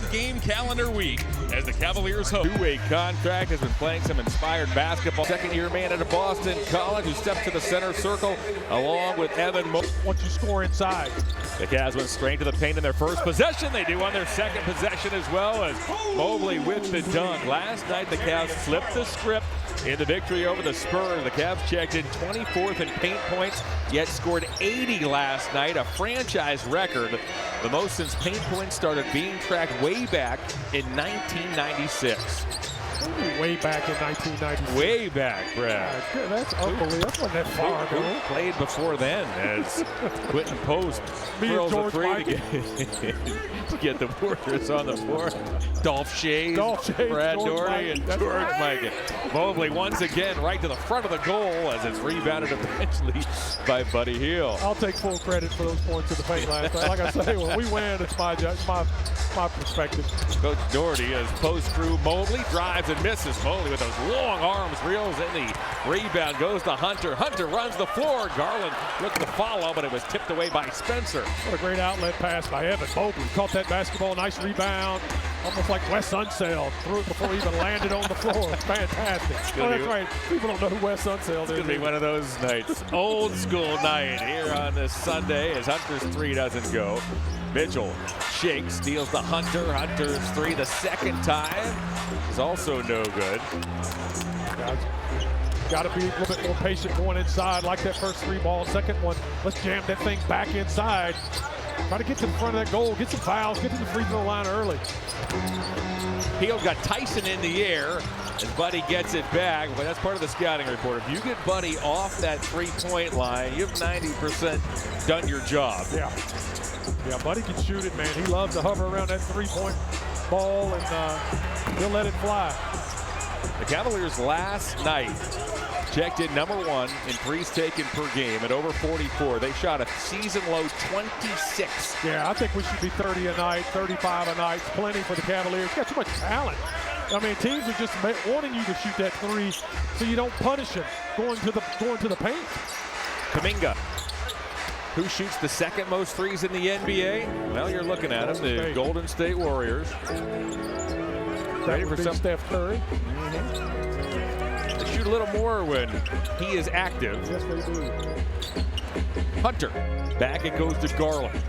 5-game calendar week as the Cavaliers host. Two-way contract, has been playing some inspired basketball. Second-year man at a Boston College who steps to the center circle along with Evan Mobley. Once you score inside. The Cavs went straight to the paint in their first possession. They do on their second possession as well, as Mobley with the dunk. Last night the Cavs flipped the script in the victory over the Spurs. The Cavs checked in 24th in paint points, yet scored 80 last night, a franchise record, the most since paint points started being tracked way back in 1996. Way back in 1996. Way back, Brad. That's unbelievable. That wasn't that far ago. Who played before then as Quentin Post throws a three to get the Warriors on the floor. Dolph Shays, Brad Doherty, and George Mikan. Mobley once again right to the front of the goal as it's rebounded eventually by Buddy Hield. I'll take full credit for those points in the paint last night. Like I say, when we win, it's my perspective. Coach Doherty as post through Mobley, drives and misses. Mobley with those long arms, reels in the rebound, goes to Hunter. Hunter runs the floor. Garland looked to follow, but it was tipped away by Spencer. What a great outlet pass by Evan Mobley. Caught that basketball, nice rebound. Almost like Wes Unseld. Threw it before he even landed on the floor. It's fantastic. Oh, that's right. People don't know who Wes Unseld is. It's going to be one of those nights. Old school night here on this Sunday as Hunter's three doesn't go. Mitchell shakes, steals to Hunter. Hunter's three the second time is also no good. Got to be a little bit more patient going inside, like that first three ball. Second one, let's jam that thing back inside. Try to get to the front of that goal, get some fouls, get to the free throw line early. Hield got Tyson in the air as Buddy gets it back, but that's part of the scouting report. If you get Buddy off that three-point line, you've 90% done your job. Yeah, Buddy can shoot it, man. He loves to hover around that three-point ball, and he'll let it fly. The Cavaliers last night checked in #1 in threes taken per game at over 44. They shot a season-low 26. Yeah, I think we should be 30 a night, 35 a night. Plenty for the Cavaliers. Got too much talent. I mean, teams are just wanting you to shoot that three so you don't punish them going to the paint. Kuminga, who shoots the second most threes in the NBA? Well, you're looking at him, the Golden State Warriors. Ready for some Steph Curry. They shoot a little more when he is active. Yes, they do. Hunter, back it goes to Garland.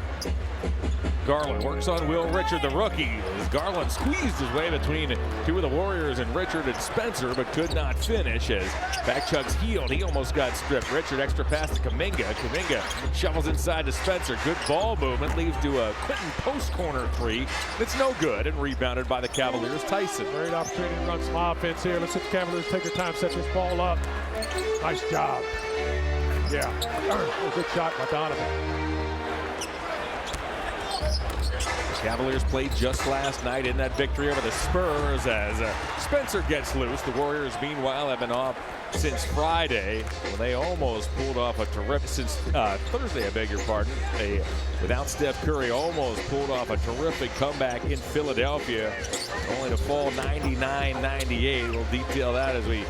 Garland works on Will Richard, the rookie. As Garland squeezed his way between two of the Warriors and Richard and Spencer, but could not finish as back chugs Hield. He almost got stripped. Richard extra pass to Kuminga. Kuminga shovels inside to Spencer. Good ball movement leads to a Quentin post corner three. It's no good and rebounded by the Cavaliers. Tyson. Great opportunity to run some offense here. Let's see the Cavaliers take their time, set this ball up. Nice job. Yeah, a good shot by Donovan. Cavaliers played just last night in that victory over the Spurs as Spencer gets loose. The Warriors, meanwhile, have been off since Friday when they almost pulled off a terrific, since Thursday, I beg your pardon. They, without Steph Curry, almost pulled off a terrific comeback in Philadelphia, only to fall 99-98. We'll detail that as we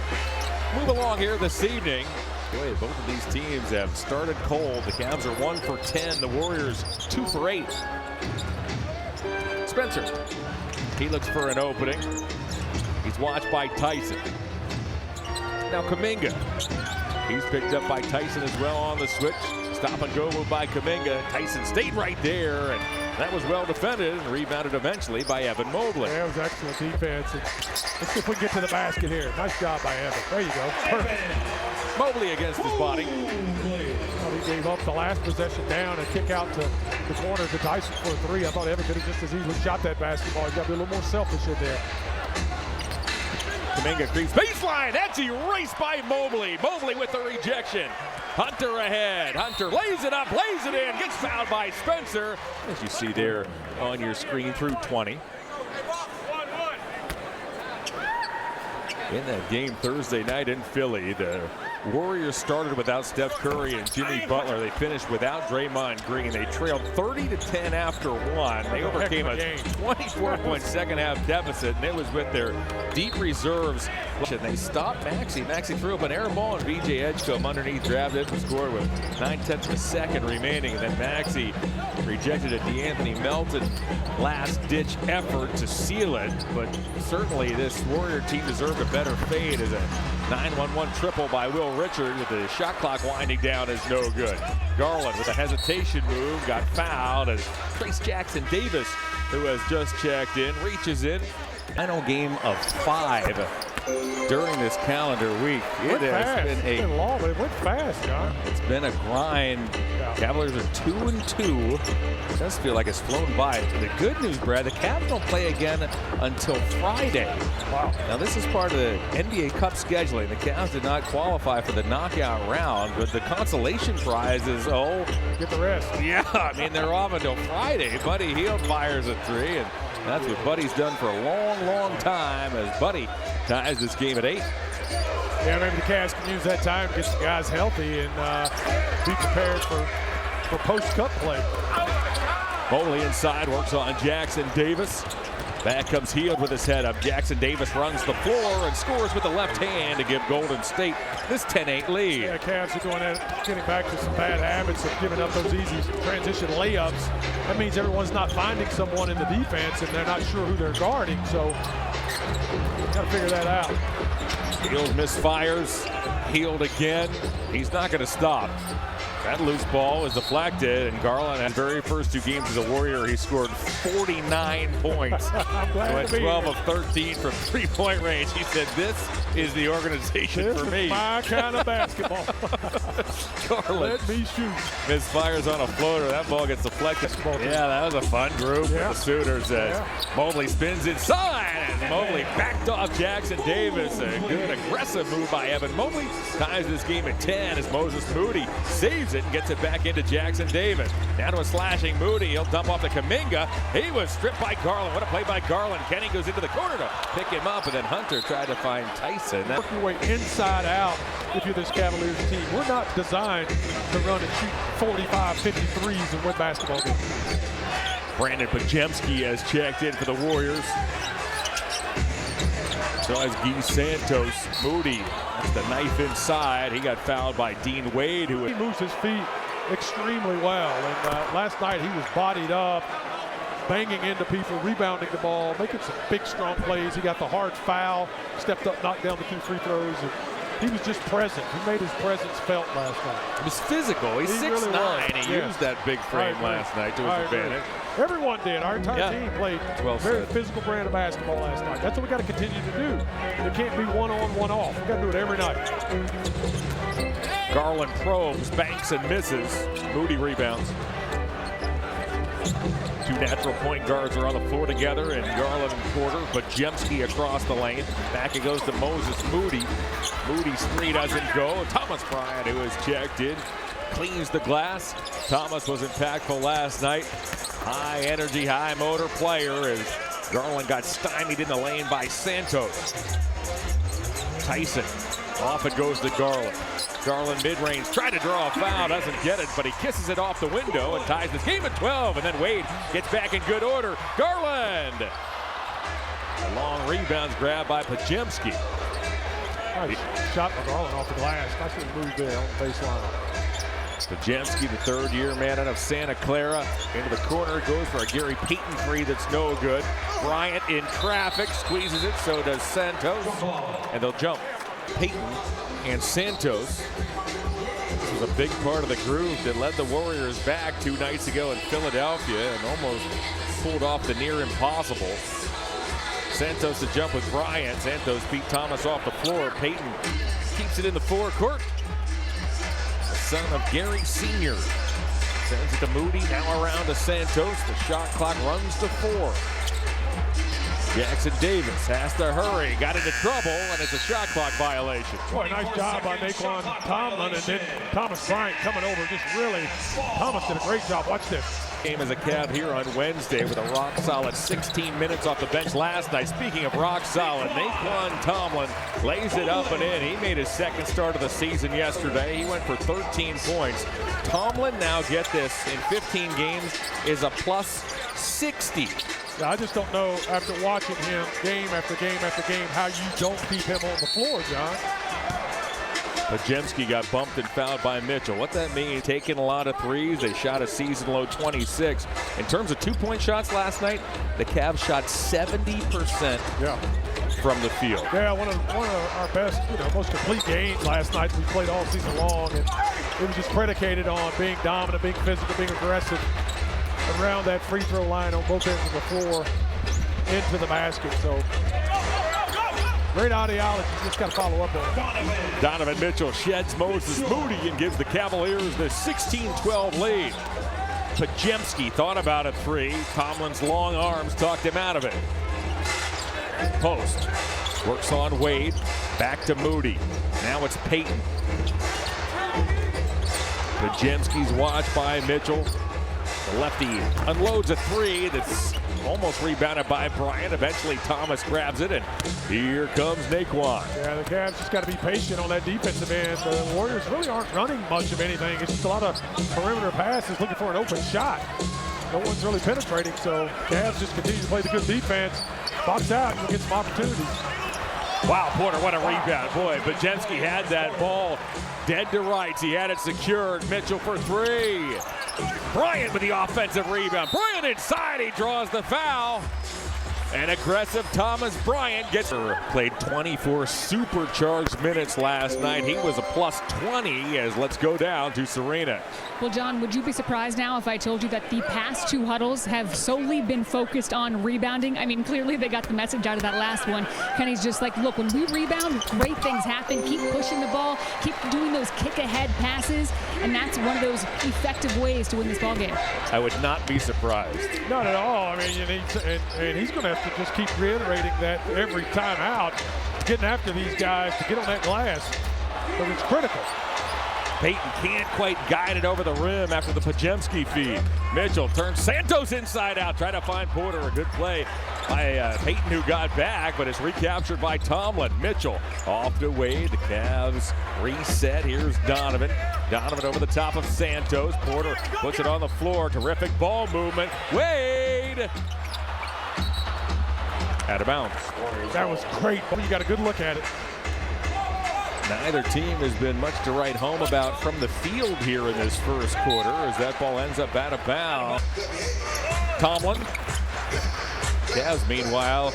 move along here this evening. Boy, both of these teams have started cold. The Cavs are 1 for 10. The Warriors 2 for 8. Spencer, he looks for an opening. He's watched by Tyson. Now Kuminga, he's picked up by Tyson as well on the switch. Stop and go move by Kuminga. Tyson stayed right there, and that was well defended and rebounded eventually by Evan Mobley. That was excellent defense. Let's see if we can get to the basket here. Nice job by Evan. There you go. Perfect. Mobley against his body. He gave up the last possession down and kick out to the corner to Tyson for a three. I thought Evan could have just as easily shot that basketball. He's got to be a little more selfish in there. Kuminga creeps baseline. That's erased by Mobley. Mobley with the rejection. Hunter ahead. Hunter lays it up, lays it in, gets fouled by Spencer. As you see there on your screen through 20. In that game Thursday night in Philly, the Warriors started without Steph Curry and Jimmy Butler. They finished without Draymond Green. They trailed 30-10 after one. They overcame a 24-point second-half deficit, and it was with their deep reserves. And they stopped Maxey. Maxey threw up an air ball, and VJ Edgecombe underneath grabbed it and scored with 9/10 of a second remaining. And then Maxey rejected a DeAnthony Melton last-ditch effort to seal it. But certainly this Warrior team deserved a better fade as a 9-1-1 triple by Will Richard with the shot clock winding down is no good. Garland with a hesitation move got fouled as Trace Jackson Davis, who has just checked in, reaches in. Final game of 5 during this calendar week. It has been long, but it went fast, John. It's been a grind. Yeah. Cavaliers are 2-2. It does feel like it's flown by. The good news, Brad, the Cavs don't play again until Friday. Wow. Now this is part of the NBA Cup scheduling. The Cavs did not qualify for the knockout round, but the consolation prize is, get the rest. Yeah, I mean, they're off until Friday. Buddy Hield fires a 3, and that's what Buddy's done for a long, long time as Buddy ties this game at 8. Yeah, maybe the Cavs can use that time to get some guys healthy and be prepared for post-cup play. Mobley inside, works on Jackson Davis. Back comes Hield with his head up. Jackson Davis runs the floor and scores with the left hand to give Golden State this 10-8 lead. Yeah, Cavs are doing that, getting back to some bad habits of giving up those easy transition layups. That means everyone's not finding someone in the defense and they're not sure who they're guarding, so got to figure that out. Hield misfires. Hield again. He's not going to stop. That loose ball is deflected, and Garland, in the very first 2 games as a Warrior, he scored 49 points. Went 12 of 13 from 3-point range. He said, "This is the organization for me." This is my kind of basketball. Garland, let me shoot. Misfires on a floater. That ball gets deflected. Yeah, that was a fun group. Yeah. The Sooners. Mobley spins inside, and Mobley backed off Jackson Davis. A good aggressive move by Evan Mobley. Ties this game at 10 as Moses Moody saves it and gets it back into Jackson Davis. Now to a slashing Moody. He'll dump off to Kuminga. He was stripped by Garland. What a play by Garland. Kenny goes into the corner to pick him up, and then Hunter tried to find Tyson. Work your way inside out if you're this Cavaliers team. We're not designed to run and shoot 45, 53s and win basketball games. Brandon Pajemski has checked in for the Warriors. So has Guy Santos. Moody, that's the knife inside. He got fouled by Dean Wade. He moves his feet extremely well. And last night he was bodied up, banging into people, rebounding the ball, making some big, strong plays. He got the hard foul, stepped up, knocked down the 2 free throws. And he was just present. He made his presence felt last night. It was physical. He's 6'9". Really he used that big frame last night to his advantage. Everyone did. Our entire team played very physical brand of basketball last night. That's what we got to continue to do. It can't be one on, one off. We got to do it every night. Garland probes, banks and misses. Moody rebounds. 2 natural point guards are on the floor together, and Garland and Porter. Pajemski across the lane. Back it goes to Moses Moody. Moody's 3 doesn't go. Thomas Bryant, who has checked in, cleans the glass. Thomas was impactful last night. High energy, high motor player as Garland got stymied in the lane by Santos. Tyson, off it goes to Garland. Garland mid-range, tried to draw a foul, doesn't get it, but he kisses it off the window and ties this game at 12, and then Wade gets back in good order. Garland! A long rebounds grabbed by Pajemski. Nice shot by Garland off the glass. Nice little move there on the baseline. Pajemski, the 3rd-year man out of Santa Clara, into the corner, goes for a Gary Payton 3 that's no good. Bryant in traffic, squeezes it, so does Santos, and they'll jump. Payton and Santos. This was a big part of the groove that led the Warriors back 2 nights ago in Philadelphia and almost pulled off the near impossible. Santos to jump with Bryant. Santos beat Thomas off the floor. Payton keeps it in the forecourt. The son of Gary Sr. Sends it to Moody, now around to Santos. The shot clock runs to 4. Jackson Davis has to hurry, got into trouble, and it's a shot clock violation. Boy, nice job by Naquan Tomlin, and then Thomas Bryant coming over. Just really, Thomas did a great job. Watch this. Game as a Cav here on Wednesday with a rock-solid 16 minutes off the bench last night. Speaking of rock-solid, Naquan Tomlin lays it up and in. He made his second start of the season yesterday. He went for 13 points. Tomlin, now get this, in 15 games is a plus 60. I just don't know, after watching him game after game after game, how you don't keep him on the floor, John. Pajemski got bumped and fouled by Mitchell. What that means, taking a lot of threes. They shot a season-low 26. In terms of two-point shots last night, the Cavs shot 70% from the field. Yeah, one of our best, most complete games last night. We played all season long, and it was just predicated on being dominant, being physical, being aggressive around that free throw line on both ends of the floor into the basket. So great ideology, just got to follow up on it. Donovan Mitchell sheds Moses Moody and gives the Cavaliers the 16-12 lead. Pajemski thought about a three. Tomlin's long arms talked him out of it. Post works on Wade, back to Moody. Now it's Payton. Pajemski's watched by Mitchell. The lefty unloads a three that's almost rebounded by Bryant. Eventually Thomas grabs it, and here comes Naquan. Yeah, the Cavs just got to be patient on that defensive end. The Warriors really aren't running much of anything. It's just a lot of perimeter passes looking for an open shot. No one's really penetrating, so Cavs just continue to play the good defense. Box out, you'll get some opportunities. Wow, Porter, what a rebound. Boy, Pajemski had that ball dead to rights. He had it secured. Mitchell for three. Bryant with the offensive rebound. Bryant inside, he draws the foul. And aggressive Thomas Bryant gets played 24 supercharged minutes last night. He was a plus 20 as let's go down to Serena. Well, John, would you be surprised now if I told you that the past two huddles have solely been focused on rebounding? I mean, clearly they got the message out of that last one. Kenny's just like, look, when we rebound, great things happen. Keep pushing the ball, keep doing those kick-ahead passes, and that's one of those effective ways to win this ball game. I would not be surprised. Not at all. I mean, and he's going to have to just keep reiterating that every time out, getting after these guys to get on that glass, but it's critical. Payton can't quite guide it over the rim after the Pajemski feed. Mitchell turns Santos inside out, trying to find Porter. A good play by Payton, who got back, but it's recaptured by Tomlin. Mitchell off to Wade. The Cavs reset. Here's Donovan. Donovan over the top of Santos. Porter puts it on the floor. Terrific ball movement. Wade! Out of bounds. That was great. You got a good look at it. Neither team has been much to write home about from the field here in this first quarter as that ball ends up out of bounds. Tomlin. Cavs, meanwhile,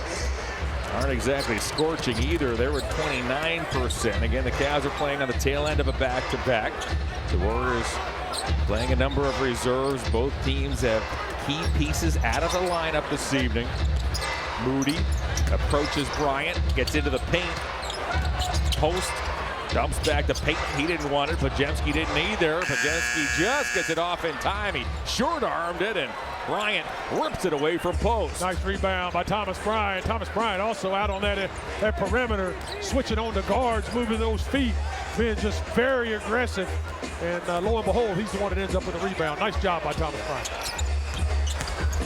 aren't exactly scorching either. They were 29%. Again, the Cavs are playing on the tail end of a back-to-back. The Warriors playing a number of reserves. Both teams have key pieces out of the lineup this evening. Moody approaches Bryant, gets into the paint. Post. Dumps back to Payton. He didn't want it. Pajemski didn't either. Pajemski just gets it off in time. He short-armed it, and Bryant rips it away from Post. Nice rebound by Thomas Bryant. Thomas Bryant also out on that perimeter, switching on the guards, moving those feet, being just very aggressive. And lo and behold, he's the one that ends up with a rebound. Nice job by Thomas Bryant.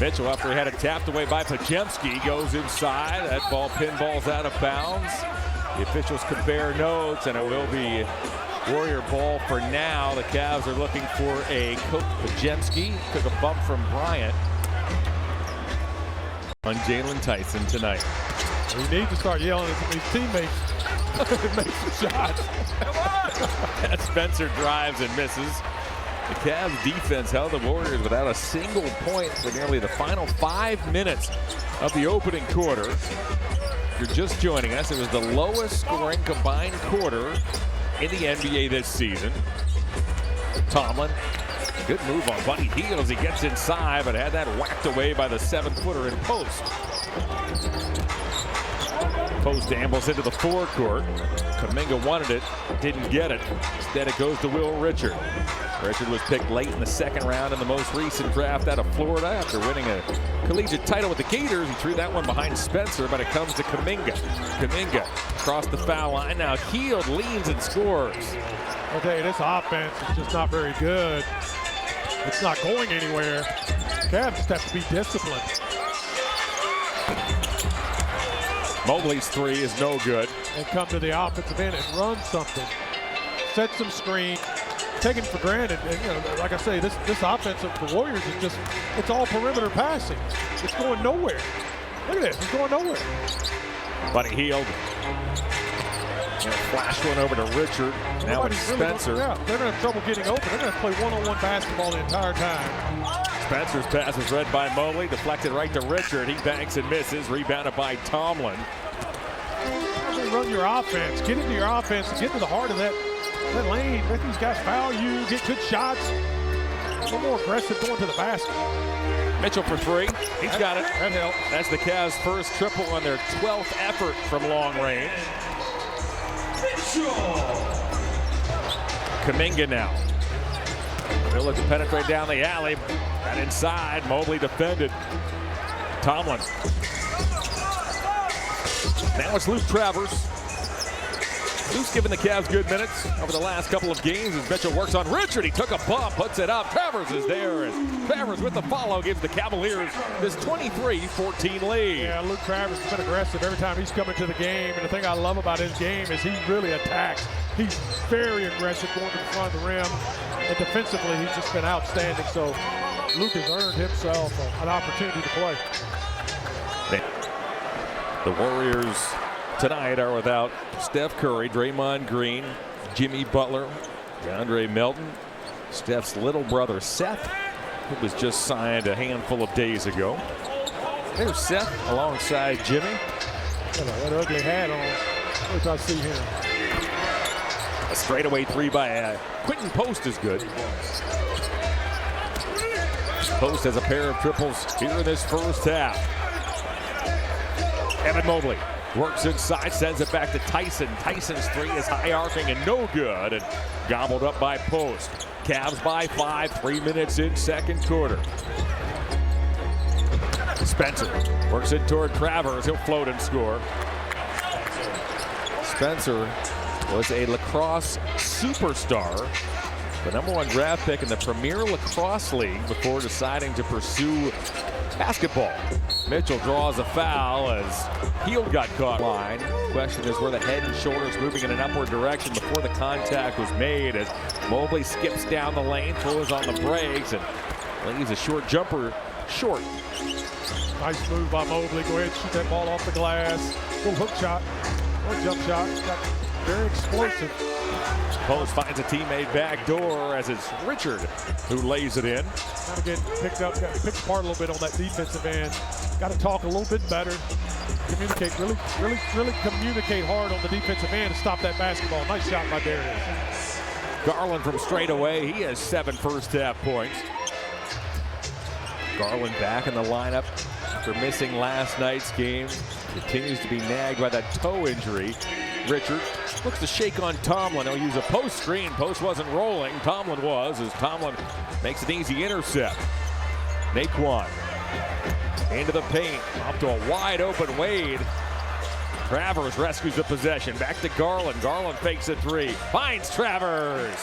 Mitchell, after he had it tapped away by Pajemski, goes inside. That ball pinballs out of bounds. The officials compare notes, and it will be Warrior ball for now. The Cavs are looking for a coach. Pajemski took a bump from Bryant on Jalen Tyson tonight. We need to start yelling at these teammates to make some shots. And Spencer drives and misses. The Cavs defense held the Warriors without a single point for nearly the final 5 minutes of the opening quarter. If you're just joining us, it was the lowest scoring combined quarter in the NBA this season. Tomlin, good move on Buddy Hield as he gets inside, but had that whacked away by the 7-footer in Post. Post ambles into the forecourt. Kuminga wanted it, didn't get it. Instead it goes to Will Richard. Richard was picked late in the second round in the most recent draft out of Florida after winning a collegiate title with the Gators. He threw that one behind Spencer, but it comes to Kuminga. Kuminga across the foul line. Now Hield leans and scores. Okay, this offense is just not very good. It's not going anywhere. Cavs just have to be disciplined. Mobley's three is no good. And come to the offensive end and run something. Set some screen. Taken for granted. And, you know, like I say, this offense of the Warriors is just, it's all perimeter passing. It's going nowhere. Look at this, it's going nowhere. Buddy Hield. Flash one over to Richard. Now it's Spencer. They're going to have trouble getting open. They're going to play one-on-one basketball the entire time. Spencer's pass is read by Mobley, deflected right to Richard. He banks and misses, rebounded by Tomlin. Run your offense, get into your offense, get to the heart of that lane. Let these guys foul you, get good shots. A little more aggressive going to the basket. Mitchell for three. He's got it. That helped. That's the Cavs' first triple on their 12th effort from long range. Kuminga now. He'll look to penetrate down the alley. Got inside. Mobley defended. Tomlin. Now it's Luke Travers. Luke's given the Cavs good minutes over the last couple of games as Mitchell works on Richard. He took a bump, puts it up. Travers is there, and Travers with the follow gives the Cavaliers this 23-14 lead. Yeah, Luke Travers has been aggressive every time he's coming to the game, and the thing I love about his game is he really attacks. He's very aggressive going to the front of the rim, and defensively he's just been outstanding. So Luke has earned himself an opportunity to play. The Warriors tonight are without Steph Curry, Draymond Green, Jimmy Butler, DeAndre Melton, Steph's little brother Seth, who was just signed a handful of days ago. There's Seth alongside Jimmy. That ugly hat on. Wait till I see him. A straightaway three by Quentin Post is good. Post has a pair of triples here in this first half. Evan Mobley works inside, sends it back to Tyson. Tyson's three is high arcing and no good, and gobbled up by Post. Cavs by 5, 3 minutes in second quarter. Spencer works it toward Travers. He'll float and score. Spencer was a lacrosse superstar, the #1 draft pick in the Premier Lacrosse League before deciding to pursue basketball. Mitchell draws a foul as Hield got caught line. Question is were the head and shoulders moving in an upward direction before the contact was made as Mobley skips down the lane, throws on the brakes, and leaves a short jumper short. Nice move by Mobley. Go ahead and shoot that ball off the glass. Little hook shot, little jump shot. Got very explosive. Post finds a teammate back door as it's Richard who lays it in. Kind of getting picked up, got picked apart a little bit on that defensive end. Got to talk a little bit better. Communicate, really communicate hard on the defensive end to stop that basketball. Nice shot by Darius. Garland from straight away. He has 7 first half points. Garland back in the lineup after missing last night's game. Continues to be nagged by that toe injury. Richard looks to shake on Tomlin. He'll use a post screen. Post wasn't rolling. Tomlin was, as Tomlin makes an easy intercept. Naquan into the paint. Up to a wide open Wade. Travers rescues the possession. Back to Garland. Garland fakes a three. Finds Travers.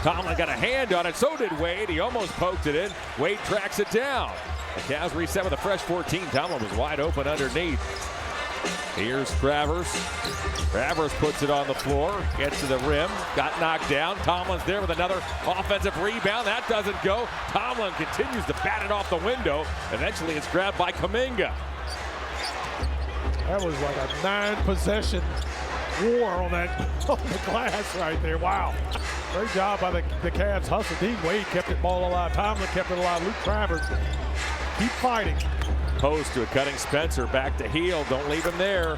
Tomlin got a hand on it. So did Wade. He almost poked it in. Wade tracks it down. The Cavs reset with a fresh 14. Tomlin was wide open underneath. Here's Travers. Travers puts it on the floor. Gets to the rim. Got knocked down. Tomlin's there with another offensive rebound. That doesn't go. Tomlin continues to bat it off the window. Eventually it's grabbed by Kuminga. That was like a 9-possession war on the glass right there. Wow. Great job by the Cavs hustle. Dean Wade kept the ball alive. Tomlin kept it alive. Luke Travers. Keep fighting. Post to a cutting Spencer. Back to Hield. Don't leave him there.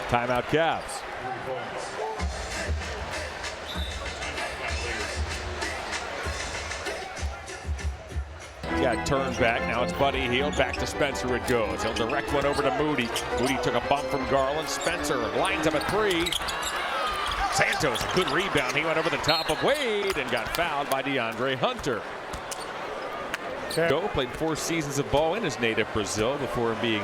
Timeout Cavs. Got turned back. Now it's Buddy Hield. Back to Spencer it goes. He'll direct one over to Moody. Moody took a bump from Garland. Spencer lines up a three. Santos, a good rebound. He went over the top of Wade and got fouled by DeAndre Hunter. Go played 4 seasons of ball in his native Brazil before being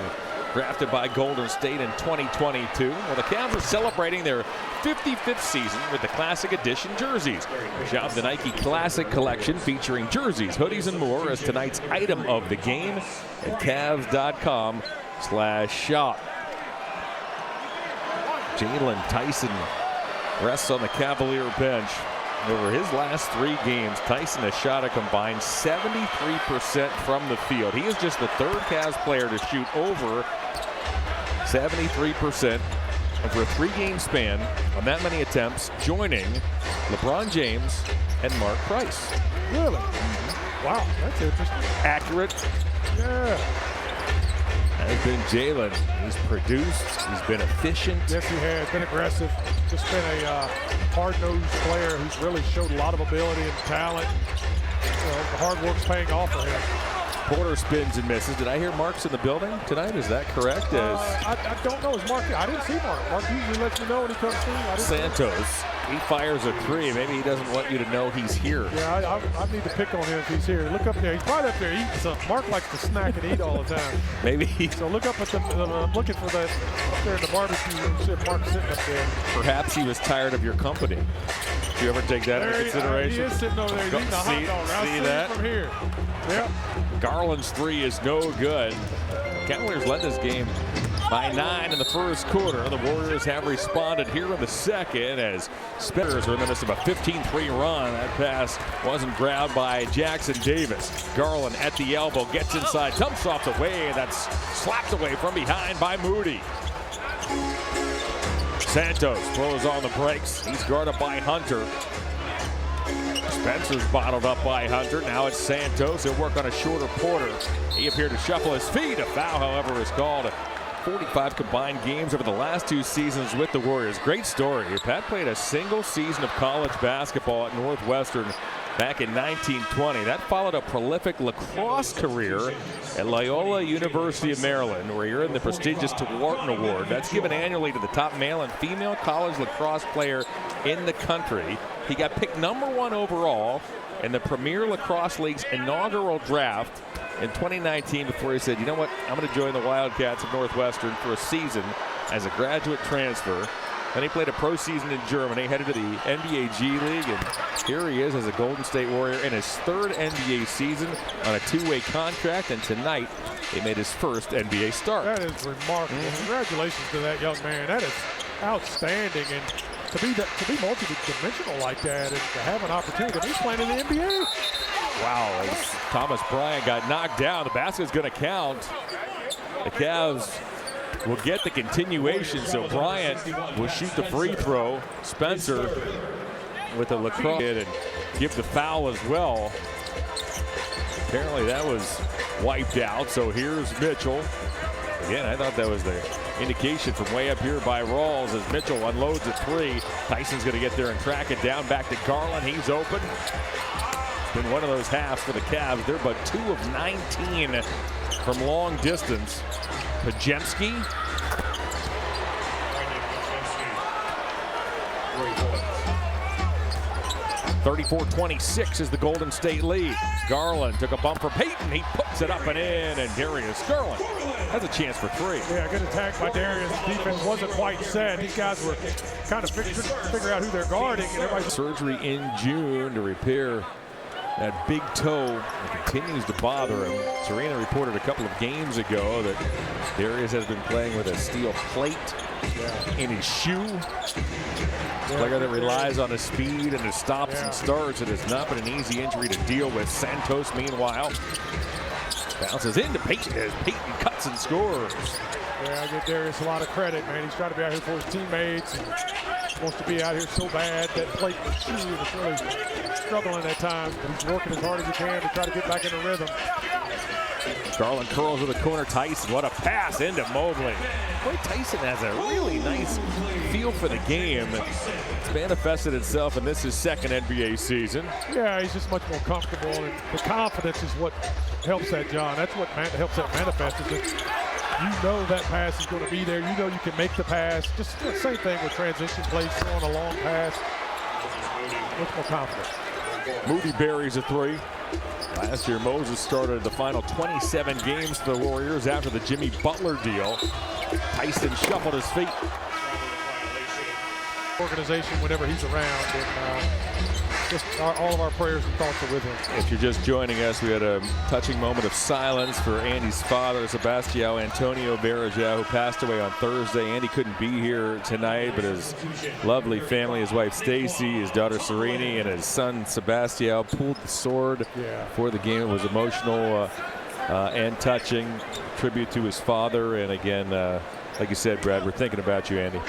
drafted by Golden State in 2022. Well, the Cavs are celebrating their 55th season with the Classic Edition jerseys. Shop the Nike Classic Collection featuring jerseys, hoodies, and more as tonight's item of the game at Cavs.com/shop. Jalen Tyson rests on the Cavalier bench. Over his last 3 games, Tyson has shot a combined 73% from the field. He is just the 3rd Cavs player to shoot over 73% over a 3-game span on that many attempts, joining LeBron James and Mark Price. Really? Wow, that's interesting. Accurate. Yeah. Has been Jalen. He's produced. He's been efficient. Yes, he has. Been aggressive. Just been a hard-nosed player who's really showed a lot of ability and talent. The hard work's paying off for him. Porter spins and misses. Did I hear Mark's in the building tonight? Is that correct? I don't know. Is Mark? I didn't see Mark. Mark usually lets me know when he comes through. Santos. He fires a 3. Maybe he doesn't want you to know he's here. Yeah, I need to pick on him if he's here. Look up there. He's probably up there eating something. Mark likes to snack and eat all the time. Maybe. So look up at the. I'm looking for that up there in the barbecue room. See if Mark's sitting up there. Perhaps he was tired of your company. Do you ever take that into consideration? He is sitting over there. He's eating a hot dog. See that? From here. Yep. Garland's 3 is no good. Cavaliers led this game by 9 in the first quarter. The Warriors have responded here in the second as Spinners are in the midst of a 15-3 run. That pass wasn't grabbed by Jackson Davis. Garland at the elbow, gets inside, dumps off the way, and that's slapped away from behind by Moody. Santos throws on the brakes. He's guarded by Hunter. Spencer's bottled up by Hunter. Now it's Santos. He'll work on a shorter Porter. He appeared to shuffle his feet. A foul, however, is called. 45 combined games over the last 2 seasons with the Warriors. Great story. Pat played a single season of college basketball at Northwestern back in 1920. That followed a prolific lacrosse career at Loyola University of Maryland, where he earned the prestigious Wharton Award. That's given annually to the top male and female college lacrosse player in the country. He got picked #1 overall in the Premier Lacrosse League's inaugural draft in 2019 before he said, you know what, I'm going to join the Wildcats of Northwestern for a season as a graduate transfer. Then he played a pro season in Germany, headed to the NBA G League, and here he is as a Golden State Warrior in his 3rd NBA season on a 2-way contract, and tonight he made his first NBA start. That is remarkable. Congratulations to that young man. That is outstanding, and to be multi-dimensional like that and to have an opportunity to be playing in the NBA. Wow, as Thomas Bryant got knocked down, the basket's going to count. The Cavs will get the continuation, so Bryant will shoot the free throw. Spencer with the lacrosse and give the foul as well. Apparently that was wiped out, so here's Mitchell. Again, I thought that was the indication from way up here by Rawls as Mitchell unloads a 3. Tyson's going to get there and track it down. Back to Garland. He's open. It's been one of those halves for the Cavs. They're but 2 of 19 from long distance. Pajemski. 34-26 is the Golden State lead. Garland took a bump for Payton. He puts it up and in, and Darius Garland has a chance for 3. Yeah, good attack by Darius. Defense wasn't quite set. These guys were kind of figure out who they're guarding. And everybody's surgery in June to repair that big toe that continues to bother him. Serena reported a couple of games ago that Darius has been playing with a steel plate in his shoe. Player that relies on his speed and his stops and starts. It has not been an easy injury to deal with. Santos, meanwhile, bounces into Payton as Payton cuts and scores. Yeah, I give Darius a lot of credit, man. He's trying to be out here for his teammates. And wants to be out here so bad. That plate in the shoe is really struggling at times, but he's working as hard as he can to try to get back in the rhythm. Garland curls to the corner. Tyson, what a pass into Mobley. Boy, Tyson has a really nice feel for the game. It's manifested itself in this his 2nd NBA season. Yeah, he's just much more comfortable, and the confidence is what helps that, John. That's what helps that manifest. Is that you know that pass is going to be there. You know you can make the pass. Just the same thing with transition plays, throwing a long pass. Much more confident. Moody buries a 3. Last year, Moses started the final 27 games for the Warriors after the Jimmy Butler deal. Tyson shuffled his feet. Organization whenever he's around, and just all of our prayers and thoughts are with him. If you're just joining us, we had a touching moment of silence for Andy's father, Sebastião Antonio Berajau, who passed away on Thursday. Andy couldn't be here tonight, but his lovely family, his wife Stacy, his daughter Serini, and his son Sebastião pulled the sword for the game. It was emotional and touching. Tribute to his father, and again, like you said, Brad, we're thinking about you, Andy.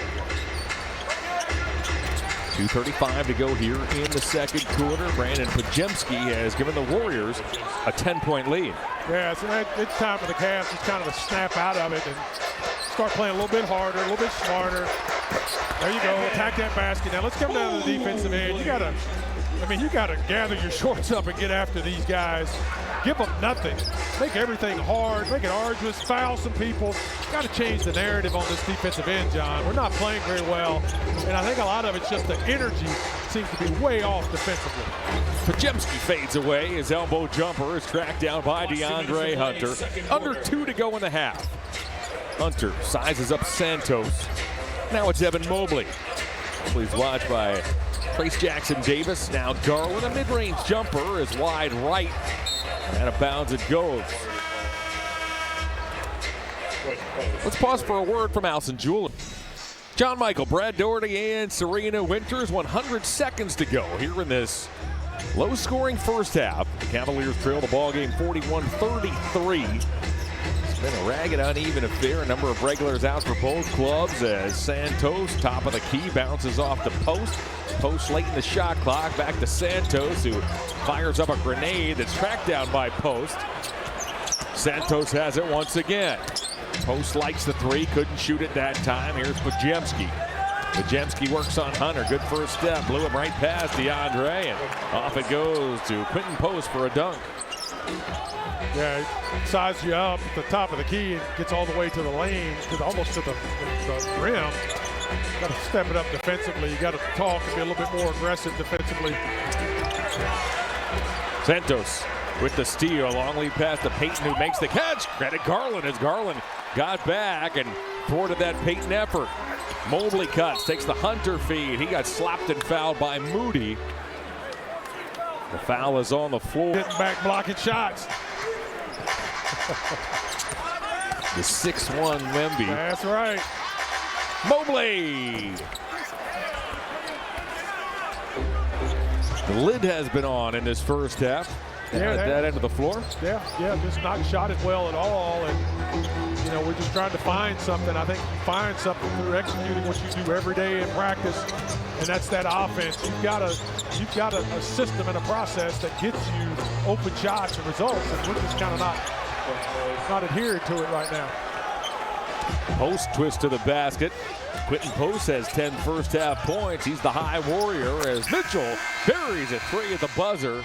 2:35 to go here in the second quarter. Brandon Pajemski has given the Warriors a 10-point lead. Yeah, so it's time for the Cavs just kind of to snap out of it and start playing a little bit harder, a little bit smarter. There you go, attack that basket. Now let's come down to the defensive end. You gotta gather your shorts up and get after these guys. Give them nothing. Make everything hard, make it arduous, foul some people. Got to change the narrative on this defensive end, John. We're not playing very well, and I think a lot of it's just the energy seems to be way off defensively. Pajemski fades away. His elbow jumper is tracked down by DeAndre Hunter. Under 2 to go in the half. Hunter sizes up Santos. Now it's Evan Mobley. Mobley's watched by Trace Jackson Davis. Now Garland, a mid-range jumper is wide right. And out of bounds it goes. Let's pause for a word from Alson Jewelry. John Michael, Brad Doherty, and Serena Winters. 100 seconds to go here in this low-scoring first half. The Cavaliers trail the ball game 41-33. It's been a ragged, uneven affair. A number of regulars out for both clubs as Santos, top of the key, bounces off the post. Post late in the shot clock. Back to Santos, who fires up a grenade that's tracked down by Post. Santos has it once again. Post likes the three, couldn't shoot it that time. Here's Pajemski. Pajemski works on Hunter. Good first step. Blew him right past DeAndre, and off it goes to Quentin Post for a dunk. Yeah, he sizes you up at the top of the key and gets all the way to the lane, almost to the rim. Got to step it up defensively. You got to talk and be a little bit more aggressive defensively. Santos with the steal. Long lead pass to Payton, who makes the catch. Credit Garland as Garland got back and thwarted that Payton effort. Mobley cuts, takes the Hunter feed. He got slapped and fouled by Moody. The foul is on the floor. Getting back, blocking shots. The 6'1" Wemby. That's right. Mobley. The lid has been on in this first half. At that end of the floor. Yeah, just not shot it well at all. And, you know, we're just trying to find something. I think you find something through executing what you do every day in practice, and that's that offense. You've got a system and a process that gets you open shots and results, and we're just kind of not adhering to it right now. Post twist to the basket. Quentin Post has 10 first half points. He's the high warrior as Mitchell buries a three at the buzzer.